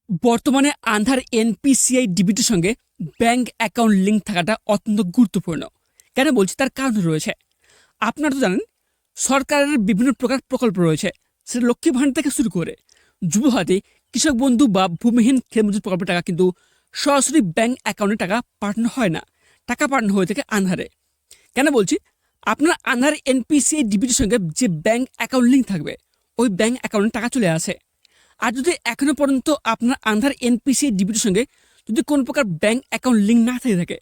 বর্তমানে আধার এনপিসিআই ডিবিটির সঙ্গে bank account link থাকাটা অত্যন্ত গুরুত্বপূর্ণ। কেন বলছি তার কারণ রয়েছে। আপনারা তো জানেন সরকারের বিভিন্ন প্রকার প্রকল্প রয়েছে, সেটা লক্ষ্মী ভাণ্ডার থেকে শুরু করে যুবহাতি, কৃষক বন্ধু বা ভূমিহীন ক্ষেতমজুর প্রকল্পের টাকা কিন্তু সরাসরি ব্যাংক অ্যাকাউন্টে টাকা পাঠানো হয় না, টাকা পাঠানো হয়ে থাকে আধারে। কেন বলছি, আপনার আধার এনপিসিআই ডিবিটির সঙ্গে যে ব্যাংক অ্যাকাউন্ট লিঙ্ক থাকবে ওই ব্যাংক অ্যাকাউন্টে টাকা চলে আসে। আর যদি এখনো পর্যন্ত আপনার আধার এনপিসিআই ডিবিটির সঙ্গে যদি কোনো প্রকার ব্যাংক অ্যাকাউন্ট লিঙ্ক না থেকে থাকে,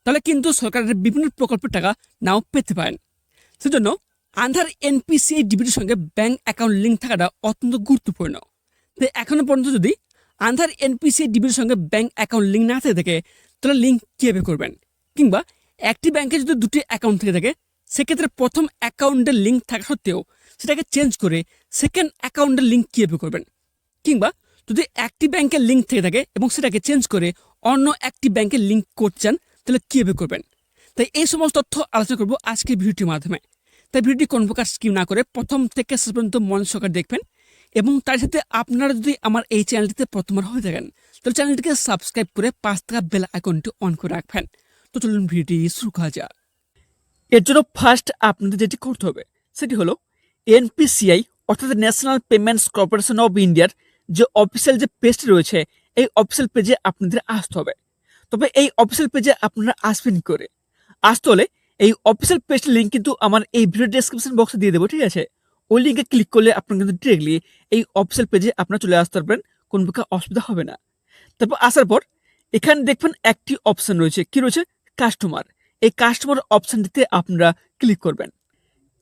তাহলে কিন্তু সরকারের বিভিন্ন প্রকল্পের টাকা নাও পেতে পারেন। সেজন্য আধার এনপিসিআই ডিবিটির সঙ্গে ব্যাংক অ্যাকাউন্ট লিঙ্ক থাকাটা অত্যন্ত গুরুত্বপূর্ণ। তো এখনো পর্যন্ত যদি আধার এনপিসিআই ডিবিটির সঙ্গে ব্যাংক অ্যাকাউন্ট লিঙ্ক না থেকে থাকে, তাহলে লিঙ্ক কীভাবে করবেন? কিংবা একটি ব্যাংকে যদি দুটি অ্যাকাউন্ট থেকে থাকে, সেক্ষেত্রে প্রথম অ্যাকাউন্টের লিঙ্ক থাকা সত্ত্বেও সেটাকে চেঞ্জ করে সেকেন্ড অ্যাকাউন্টের লিঙ্ক কীভাবে করবেন? কিংবা যদি একটি ব্যাংকের লিঙ্ক থেকে থাকে এবং সেটাকে চেঞ্জ করে অন্য একটি ব্যাংকের লিঙ্ক করতে চান, তাহলে কীভাবে করবেন? তাই এই সমস্ত তথ্য আলোচনা করব আজকের ভিডিওটির মাধ্যমে। তাই ভিডিওটি কোনো প্রকার স্কিপ না করে প্রথম থেকে শেষ পর্যন্ত মনোযোগ সহকারে দেখবেন। এবং তার সাথে আপনারা যদি আমার এই চ্যানেলটিতে প্রথমবার হয়ে থাকেন, তাহলে চ্যানেলটিকে সাবস্ক্রাইব করে পাঁচ থাকা বেল আইকনটি অন করে রাখবেন। তো চলুন ভিডিওটি শুরু করা যাক। এর জন্য ফার্স্ট আপনাদের যেটি করতে হবে সেটি হলো এনপিসিআই অর্থাৎ ন্যাশনাল পেমেন্টস কর্পোরেশন অফ ইন্ডিয়ার যে অফিসিয়াল যে পেজটি রয়েছে, এই অফিসিয়াল পেজে আপনাদের আসতে হবে। তবে এই অফিসিয়াল পেজে আপনারা আসবেন করে আসতে হলে এই অফিসিয়াল পেজটির লিঙ্ক কিন্তু আমার এই ভিডিও ডেসক্রিপশন বক্সে দিয়ে দেবো, ঠিক আছে? ওই লিঙ্কে ক্লিক করলে আপনার কিন্তু ডিরেক্টলি এই অফিসিয়াল পেজে আপনারা চলে আসতে পারবেন, কোনো প্রকার অসুবিধা হবে না। তারপর আসার পর এখানে দেখবেন একটি অপশন রয়েছে, কি রয়েছে? কাস্টমার। এই কাস্টমার অপশনটিতে আপনারা ক্লিক করবেন।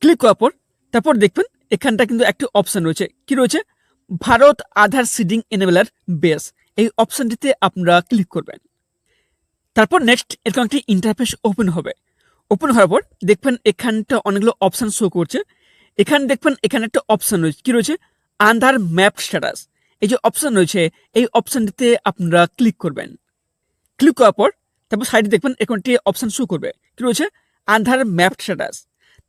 ক্লিক করার পর তারপর দেখবেন এখানটা কিন্তু একটি অপশন রয়েছে, কি রয়েছে? ভারত আধার সিডিং এনেবেলার বেস। এই অপশনটিতে আপনারা ক্লিক করবেন। তারপর নেক্সট এরকম একটি ইন্টারফেস ওপেন হবে। ওপেন হওয়ার পর দেখবেন এখানটা অনেকগুলো অপশন শো করছে। এখানে দেখবেন এখানে একটা অপশন রয়েছে, কি রয়েছে? আধার ম্যাপ স্ট্যাটাস। এই যে অপশন রয়েছে এই অপশনটিতে আপনারা ক্লিক করবেন। ক্লিক করার পর তারপর সাইডে দেখবেন এরকম একটি অপশন শো করবে, কি রয়েছে? আধার ম্যাপ স্ট্যাটাস।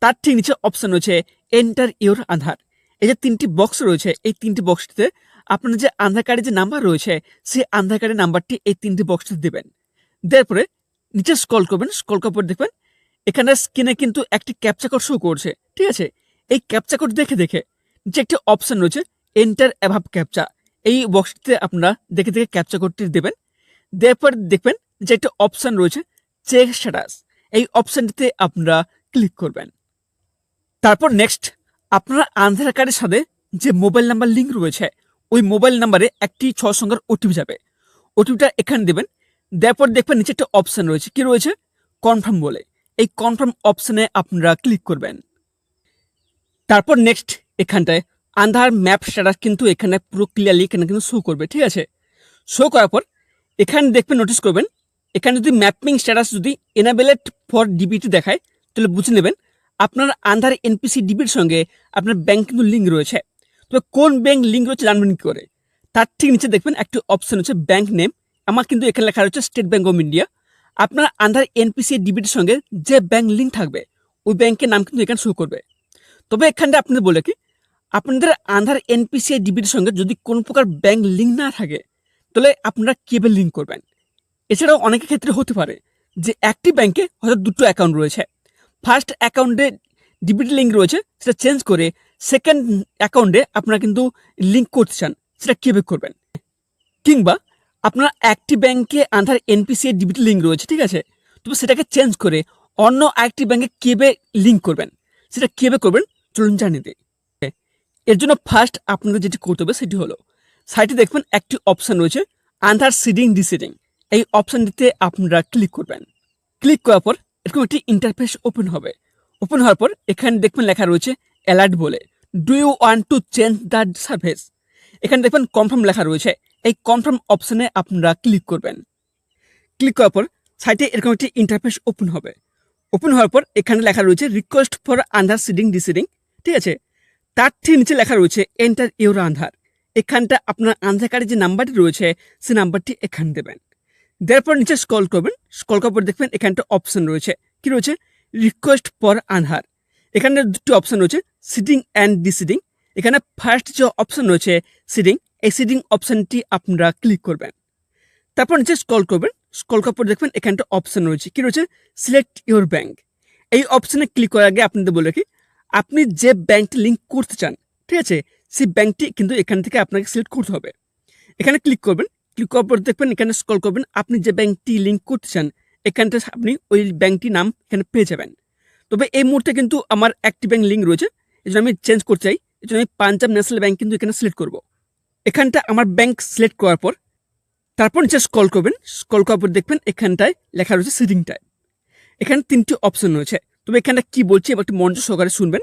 তার ঠিক নিচে অপশন রয়েছে এন্টার ইউর আধার। এই যে তিনটি বক্স রয়েছে, এই তিনটি বক্সটিতে আপনার যে আধার কার্ডের যে নাম্বার রয়েছে সেই আধার কার্ডের নাম্বারটি এই তিনটি বক্সটিতে দেবেন। দেওয়ার পরে নিচে স্ক্রল করবেন। স্ক্রল করার পর দেখবেন এখানে স্ক্রিনে কিন্তু একটি ক্যাপচা কোড শো করছে, ঠিক আছে? এই ক্যাপচা কোড দেখে দেখে নিচে একটি অপশন রয়েছে এন্টার অ্যাভাব ক্যাপচা। এই বক্সটিতে আপনারা দেখে দেখে ক্যাপচা কোডটি দেবেন। দেওয়ার পর দেখবেন যে একটা অপশন রয়েছে চেক স্ট্যাটাস। এই অপশনটিতে আপনারা ক্লিক করবেন। তারপর নেক্সট আপনারা আধার কার্ডের সাথে যে মোবাইল নাম্বার লিঙ্ক রয়েছে ওই মোবাইল নাম্বারে একটি 6 সংখ্যার ওটিপি যাবে। ওটিপিটা এখানে দেবেন। দেওয়ার পর দেখবেন নিচে একটা অপশন রয়েছে, কি রয়েছে? কনফার্ম বলে। এই কনফার্ম অপশনে আপনারা ক্লিক করবেন। তারপর নেক্সট এখানটায় আধার ম্যাপ স্ট্যাটাস কিন্তু এখানে পুরো ক্লিয়ারলি এখানে কিন্তু শো করবে, ঠিক আছে? শো করার পর এখানে দেখবেন, নোটিস করবেন এখানে যদি ম্যাপিং স্ট্যাটাস যদি এনাবেলেড ফর ডিবিটি দেখায়, তাহলে বুঝে নেবেন আপনার আধার এনপিসি ডিবির সঙ্গে আপনার ব্যাংক কিন্তু লিঙ্ক রয়েছে। তবে কোন ব্যাংক লিঙ্ক রয়েছে জানবেন কি করে? তার ঠিক নিচে দেখবেন একটি অপশন হচ্ছে ব্যাংক নেম। আমার কিন্তু এখানে লেখা রয়েছে স্টেট ব্যাংক অফ ইন্ডিয়া। আপনার আধার এনপিসি ডিবিটির সঙ্গে যে ব্যাংক লিঙ্ক থাকবে ওই ব্যাংকের নাম কিন্তু এখানে শো করবে। তবে এখানটা আপনাদের বলে কি, আপনাদের আধার এনপিসি ডিবিটির সঙ্গে যদি কোনো প্রকার ব্যাংক লিঙ্ক না থাকে, তাহলে আপনারা কীভাবে লিঙ্ক করবেন? এছাড়াও অনেকের ক্ষেত্রে হতে পারে যে একটি ব্যাংকে হয়তো দুটো অ্যাকাউন্ট রয়েছে। ফার্স্ট অ্যাকাউন্টে ডিবিটি লিঙ্ক রয়েছে, সেটা চেঞ্জ করে সেকেন্ড অ্যাকাউন্টে আপনারা কিন্তু লিঙ্ক করতে চান, সেটা কীভাবে করবেন? কিংবা আপনারা একটি ব্যাংকে আধার এনপিসি ডিবিটি লিঙ্ক রয়েছে, ঠিক আছে? তবে সেটাকে চেঞ্জ করে অন্য আরেকটি ব্যাংকে কীভাবে লিঙ্ক করবেন, সেটা কীভাবে করবেন চলুন জানিয়ে দিই। এর জন্য ফার্স্ট আপনাদের যেটি করতে হবে সেটি হলো সাইটে দেখবেন একটি অপশন রয়েছে আধার সিডিং ডিসিডিং। এই অপশনটিতে আপনারা ক্লিক করবেন। ক্লিক করার পর এরকম একটি ইন্টারফেস ওপেন হবে। ওপেন হওয়ার পর এখানে দেখবেন লেখা রয়েছে অ্যালার্ট বলে, do you want to change the service. এখানে দেখবেন কনফার্ম লেখা রয়েছে। এই কনফার্ম অপশনে আপনারা ক্লিক করবেন। ক্লিক করার পর সাইটে এরকম একটি ইন্টারফেস ওপেন হবে। ওপেন হওয়ার পর এখানে লেখা রয়েছে রিকোয়েস্ট ফর আধার সিডিং ডিসিডিং, ঠিক আছে? তার ঠিক নিচে লেখা রয়েছে এন্টার ইউর আধার। এখানটা আপনার আধার কার্ডের যে নাম্বারটি রয়েছে সেই নাম্বারটি এখানে দেবেন। দেওয়ার পর নিচে স্ক্রল করবেন। স্ক্রল করার পর দেখবেন এখানটা অপশন রয়েছে, কি রয়েছে? রিকোয়েস্ট ফর আধার। এখানে দুটি অপশন রয়েছে সিডিং অ্যান্ড ডিসিডিং। এখানে ফার্স্ট যে অপশন রয়েছে সিডিং, এই সিডিং অপশনটি আপনারা ক্লিক করবেন। তারপর নিচে স্ক্রল করবেন, স্ক্রল করার পর দেখবেন এখানটা অপশন রয়েছে, কি রয়েছে, সিলেক্ট ইউর ব্যাংক। এই অপশনে ক্লিক করার আগে আপনাদের বলে রাখি, আপনি যে ব্যাংকটি লিঙ্ক করতে চান, ঠিক আছে, সেই ব্যাংকটি কিন্তু এখান থেকে আপনাকে সিলেক্ট করতে হবে। এখানে ক্লিক করবেন, ক্লিক করার পর দেখবেন এখানে স্ক্রল করবেন, আপনি যে ব্যাংকটি লিঙ্ক করতে চান এখানটা আপনি ওই ব্যাংকটির নাম এখানে পেয়ে যাবেন। তবে এই মুহূর্তে কিন্তু আমার একটি ব্যাংক লিঙ্ক রয়েছে, এই জন্য আমি চেঞ্জ করতে চাই, এই জন্য আমি পাঞ্জাব ন্যাশনাল ব্যাংক কিন্তু এখানে সিলেক্ট করব। এখানটা আমার ব্যাংক সিলেক্ট করার পর তারপর নিচে স্ক্রল করবেন, স্ক্রল করার পর দেখবেন এখানটায় লেখা রয়েছে সিডিং টাইপ। এখানে 3টি অপশন রয়েছে, তবে এখানটা কি বলছি এবার একটু মনোযোগ সহকারে শুনবেন।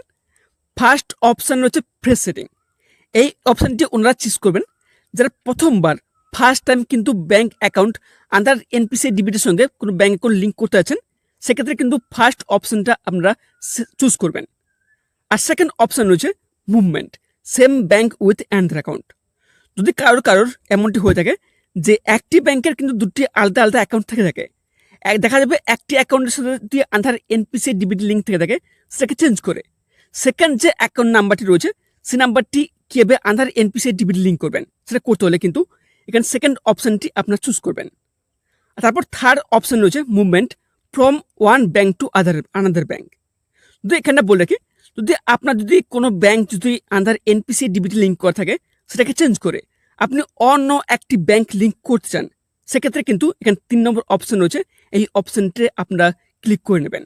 ফার্স্ট অপশন রয়েছে ফ্রেশ সেটিং। এই অপশনটি ওনারা চুজ করবেন যারা প্রথমবার ফার্স্ট টাইম কিন্তু ব্যাংক অ্যাকাউন্ট আন্ডার এনপিসিআই ডিবিটির সঙ্গে কোনো ব্যাংক অ্যাকাউন্ট লিঙ্ক করতে আছেন, সেক্ষেত্রে কিন্তু ফার্স্ট অপশনটা আপনারা চুজ করবেন। আর সেকেন্ড অপশন রয়েছে movement, same bank with another account. যদি কারোর এমনটি হয়ে থাকে যে একটি ব্যাংকের কিন্তু দুটি আলাদা আলাদা অ্যাকাউন্ট থেকে থাকে, দেখা যাবে একটি অ্যাকাউন্টের সাথে যদি আধার এনপিসিআই ডিবিটি লিঙ্ক থেকে থাকে সেটাকে চেঞ্জ করে সেকেন্ড যে অ্যাকাউন্ট নাম্বারটি রয়েছে সেই নাম্বারটি কীভাবে আধার এনপিসিআই ডিবিটি লিঙ্ক করবেন সেটা করতে হলে কিন্তু এখানে সেকেন্ড অপশনটি আপনার চুজ করবেন। আর তারপর থার্ড অপশন রয়েছে movement from one bank to another bank. যদি এখানে বলে রাখি, যদি আপনার যদি কোনো ব্যাংক যদি আধার এনপিসিআই ডিবিটি লিঙ্ক করা থাকে সেটাকে চেঞ্জ করে আপনি অন্য একটি ব্যাংক লিঙ্ক করতে চান, সেক্ষেত্রে কিন্তু এখানে 3 নম্বর অপশন রয়েছে, এই অপশনটি আপনারা ক্লিক করে নেবেন।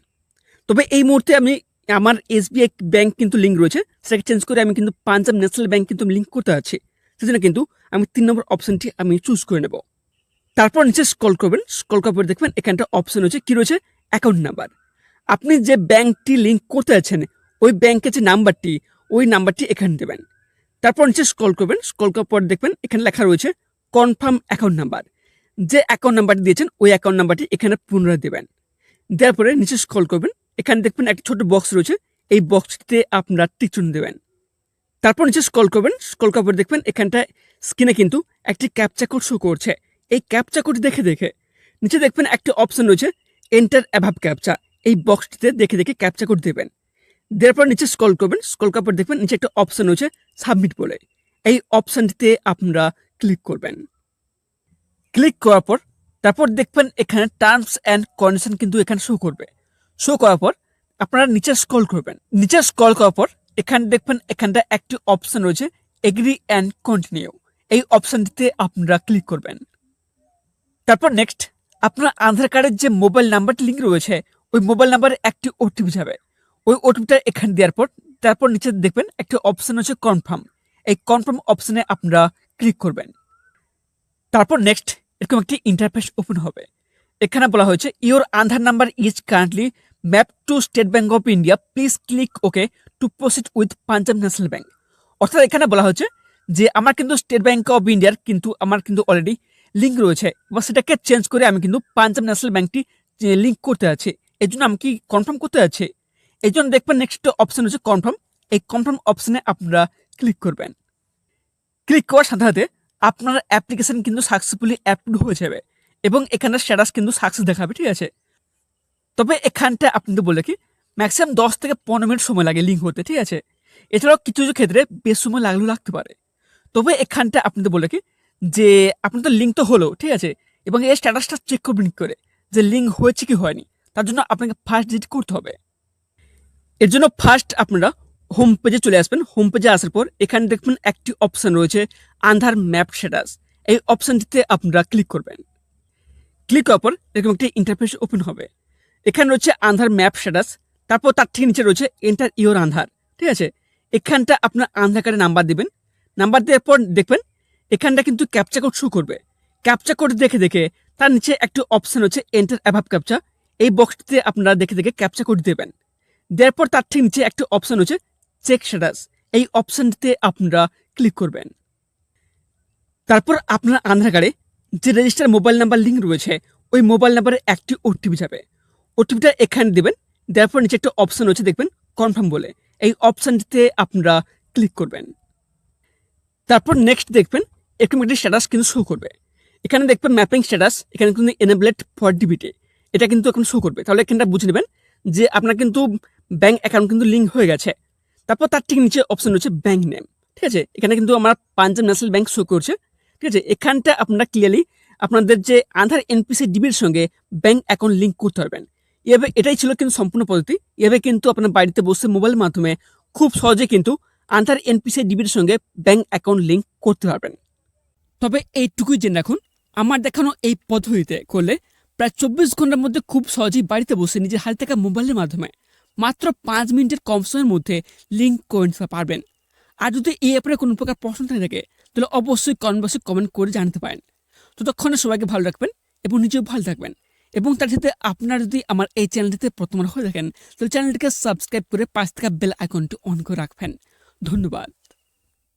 তবে এই মুহূর্তে আমি আমার এসবিআই ব্যাংক কিন্তু লিঙ্ক রয়েছে, সেটাকে চেঞ্জ করে আমি কিন্তু পাঞ্জাব ন্যাশনাল ব্যাংক কিন্তু লিঙ্ক করতে আছি, সেজন্য কিন্তু আমি 3 নম্বর অপশনটি আমি চুজ করে নেব। তারপর নিচে স্ক্রল করবেন, স্ক্রল করার পর দেখবেন এখানটা অপশন রয়েছে, কি রয়েছে, অ্যাকাউন্ট নাম্বার। আপনি যে ব্যাংকটি লিঙ্ক করতে আছেন ওই ব্যাংকের যে নাম্বারটি ওই নাম্বারটি এখানে দেবেন। তারপর নিচে স্ক্রল করবেন, স্ক্রল করার পর দেখবেন এখানে লেখা রয়েছে কনফার্ম অ্যাকাউন্ট নাম্বার। যে অ্যাকাউন্ট নাম্বারটি দিয়েছেন ওই অ্যাকাউন্ট নাম্বারটি এখানে পুনরায় দেবেন। দেওয়ার পরে নিচে স্ক্রল করবেন, এখানে দেখবেন একটা ছোট বক্স রয়েছে, এই বক্সটিতে আপনারা টিক চিহ্ন দেবেন। তারপর নিচে স্ক্রল করবেন, স্ক্রল করার পর দেখবেন এখানটায় স্ক্রিনে কিন্তু একটি ক্যাপচা কোড শো করছে। এই ক্যাপচা কোড দেখে নিচে দেখবেন একটি অপশন রয়েছে এন্টার অ্যাভাব ক্যাপচা, এই বক্সটিতে দেখে ক্যাপচা কোড দেবেন। দেওয়ার পর নিচে স্ক্রল করবেন, স্ক্রল করার পর দেখবেন নিচে একটা অপশন রয়েছে সাবমিট বলে, এই অপশনটিতে আপনারা ক্লিক করবেন। ক্লিক করার পর তারপর দেখবেন এখানে টার্মস অ্যান্ড কন্ডিশন কিন্তু এখানে শো করবে। শো করার পর আপনারা নিচে স্ক্রল করবেন, নিচে স্ক্রল করার পর এখানে দেখবেন এখানটা একটি অপশন রয়েছে এগ্রি অ্যান্ড কন্টিনিউ, এই অপশনটিতে আপনারা ক্লিক করবেন। তারপর নেক্সট আপনার আধার কার্ডের যে মোবাইল নাম্বারটি লিঙ্ক রয়েছে ওই মোবাইল নাম্বারে একটি ওটিপি যাবে, ওই ওটিপিটা এখানে দেওয়ার পর তারপর নিচে দেখবেন একটি অপশন হচ্ছে কনফার্ম, এই কনফার্ম অপশনে আপনারা ক্লিক করবেন। তারপর নেক্সট এরকম একটি ইন্টারফেস ওপেন হবে। এখানে বলা হয়েছে your Aadhaar number is currently map two state bank of India, please click okay two proceed with Punjab national bank. অর্থাৎ এখানে বলা হয়েছে যে আমার কিন্তু স্টেট ব্যাংক অফ ইন্ডিয়ার কিন্তু আমার কিন্তু অলরেডি লিঙ্ক রয়েছে, বা সেটাকে চেঞ্জ করে আমি কিন্তু পাঞ্জাব ন্যাশনাল ব্যাংকটি লিঙ্ক করতে আছি, এই জন্য আমি কি কনফার্ম করতে আছি, এই জন্য দেখবেন নেক্সট অপশন হচ্ছে কনফার্ম, এই কনফার্ম অপশনে আপনারা ক্লিক করবেন। ক্লিক করার সাথে সাথে আপনার অ্যাপ্লিকেশন কিন্তু সাকসেসফুলি অ্যাপ্রুভ হয়ে যাবে এবং এখানে স্ট্যাটাস কিন্তু সাকসেস দেখাবে, ঠিক আছে। তবে এখানটা আপনাদের বলে কি ম্যাক্সিমাম 10 থেকে 15 মিনিট সময় লাগে লিঙ্ক হতে, ঠিক আছে। এছাড়াও কিছু কিছু ক্ষেত্রে বেশ সময় লাগতে পারে। তবে এখানটা আপনাদের বলে কি যে আপনার তো লিঙ্ক তো হলো, ঠিক আছে, এবং এই স্ট্যাটাসটা চেক করবেন করে যে লিঙ্ক হয়েছে কি হয়নি, তার জন্য আপনাকে ফার্স্ট ভিজিট করতে হবে। এর জন্য ফার্স্ট আপনারা হোম পেজে চলে আসবেন। হোম পেজে আসার পর এখানে দেখবেন একটি অপশন রয়েছে আধার ম্যাপ স্ট্যাটাস, এই অপশনটিতে আপনারা ক্লিক করবেন। ক্লিক করার পর এরকম একটি ইন্টারফেস ওপেন হবে। এখানে রয়েছে আধার ম্যাপ স্ট্যাটাস, তারপর তার ঠিক নিচে রয়েছে এন্টার ইওর আধার, ঠিক আছে। এখানটা আপনার আধার কার্ডে নাম্বার দেবেন, নাম্বার দেওয়ার পর দেখবেন এখানটা কিন্তু ক্যাপচা কোড শো করবে। ক্যাপচা কোড দেখে তার নিচে একটি অপশন হচ্ছে এন্টার অ্যাভাব ক্যাপচা, এই বক্সটিতে আপনারা দেখে ক্যাপচা কোড দেবেন। দেওয়ার পর তার ঠিক নিচে একটি অপশন হচ্ছে চেক স্ট্যাটাস, এই অপশনটিতে আপনারা ক্লিক করবেন। তারপর আপনার আধার কার্ডে যে রেজিস্টার মোবাইল নাম্বার লিঙ্ক রয়েছে ওই মোবাইল নাম্বারে একটি ওটিপি যাবে, ওটিপিটা এখানে দেবেন। দেওয়ার পর নিচে একটা অপশন হচ্ছে দেখবেন কনফার্ম বলে, এই অপশনটিতে আপনারা ক্লিক করবেন। তারপর নেক্সট দেখবেন এরকম একটি স্ট্যাটাস কিন্তু শো করবে। এখানে দেখবেন ম্যাপিং স্ট্যাটাস, এখানে কিন্তু এনেবলেড ফর ডিবিটি, এটা কিন্তু এখন শো করবে। তাহলে এখানটা বুঝে নেবেন যে আপনার কিন্তু ব্যাংক অ্যাকাউন্ট কিন্তু লিঙ্ক হয়ে গেছে। তারপর তার ঠিক নিচে অপশন রয়েছে ব্যাংক নেম, ঠিক আছে, এখানে কিন্তু আমার পাঞ্জাব ন্যাশনাল ব্যাংক শো করছে। ঠিক আছে, এখানটা আপনারা ক্লিয়ারলি আপনাদের যে আধার এনপিসি ডিবির সঙ্গে ব্যাংক অ্যাকাউন্ট লিঙ্ক করতে পারবেন। এভাবে এটাই ছিল কিন্তু সম্পূর্ণ পদ্ধতি। এভাবে কিন্তু আপনার বাড়িতে বসে মোবাইলের মাধ্যমে খুব সহজে কিন্তু আধার এনপিসি ডিবির সঙ্গে ব্যাংক অ্যাকাউন্ট লিঙ্ক করতে পারবেন। তবে এইটুকুই জেনে রাখুন, আমার দেখানো এই পদ্ধতিতে করলে প্রায় 24 ঘন্টার মধ্যে খুব সহজেই বাড়িতে বসে নিজের হাতে থাকা মোবাইলের মাধ্যমে মাত্র 5 মিনিটের কম সময়ের মধ্যে লিঙ্ক করে নিতে পারবেন। আর যদি এই ব্যাপারে কোনো প্রকার প্রশ্ন থাকে তাহলে অবশ্যই কমেন্ট বক্সে কমেন্ট করে জানাতে পারেন। ততক্ষণে সবাইকে ভালো রাখবেন এবং নিজেও ভালো থাকবেন। এবং তার সাথে আপনারা যদি আমার এই চ্যানেলটিতে প্রথমবার হয়ে থাকেন তাহলে চ্যানেলটিকে সাবস্ক্রাইব করে পাশ থাকা বেল আইকনটি অন করে রাখবেন। ধন্যবাদ।